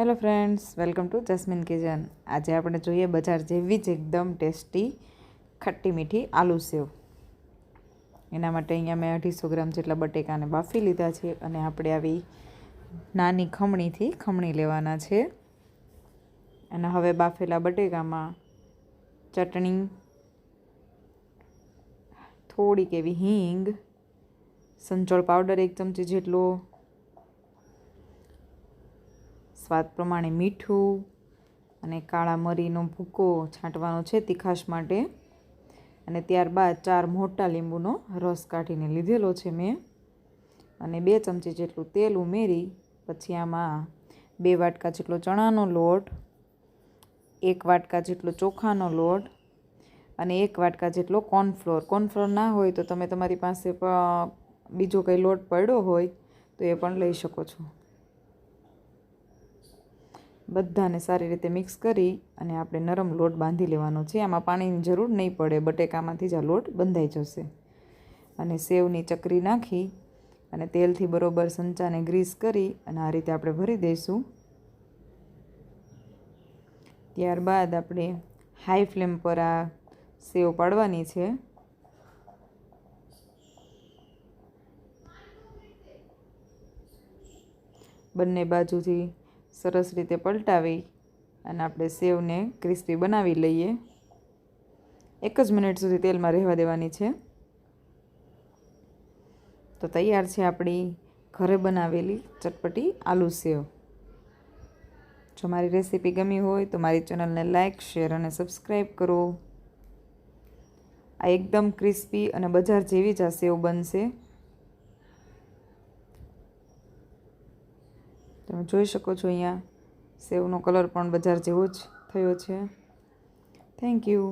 Hello friends, welcome to jasmine kitchen. આજે આપણે જોઈએ બજાર જેવી જ એકદમ ટેસ્ટી ખટ્ટી મીઠી આલુ સેવ। એના માટે અહીંયા મેં 250 ગ્રામ જેટલા બટેકાને બાફી લીધા છે અને આપણે આવી નાની ખમણીથી ખમણી લેવાના છે। અને હવે બાફેલા બટેકામાં ચટણી, થોડીક એવી હિંગ, સંચળ પાવડર 1 ચમચી જેટલો, સ્વાદ પ્રમાણે મીઠું અને કાળા મરીનો ભૂકો છાંટવાનો છે તીખાશ માટે। અને ત્યારબાદ 4 મોટા લીંબુનો રસ કાઢીને લીધેલો છે મેં, અને 2 ચમચી જેટલું તેલ ઉમેરી પછી આમાં 2 વાટકા જેટલો ચણાનો લોટ, 1 વાટકા જેટલો ચોખાનો લોટ અને 1 વાટકા જેટલો કોર્નફ્લોર। કોર્નફ્લોર ના હોય તો તમે તમારી પાસે બીજો કંઈ લોટ પડ્યો હોય તો એ પણ લઈ શકો છો। બધાને સારી રીતે મિક્સ કરી અને આપણે નરમ લોટ બાંધી લેવાનો છે। આમાં પાણીની જરૂર નહીં પડે, બટેકામાંથી જ આ લોટ બંધાઈ જશે। અને સેવની ચકરી નાખી અને તેલથી બરોબર સંચાને ગ્રીસ કરી અને આ રીતે આપણે ભરી દઈશું। ત્યારબાદ આપણે હાઈ ફ્લેમ પર આ સેવ પાડવાની છે। બંને બાજુથી સરસ રીતે પલટાવી અને આપણે સેવને ક્રિસ્પી બનાવી લઈએ। 1 જ મિનિટ સુધી તેલમાં રહેવા દેવાની છે। તો તૈયાર છે આપણી ઘરે બનાવેલી ચટપટી આલુ સેવ। જો મારી રેસીપી ગમી હોય તો મારી ચેનલને લાઇક, શેર અને સબસ્ક્રાઈબ કરો। આ એકદમ ક્રિસ્પી અને બજાર જેવી જ આ સેવ બનશે। તમે જોઈ શકો છો અહીંયા સેવનો કલર પણ બજાર જેવો જ થયો છે। Thank you.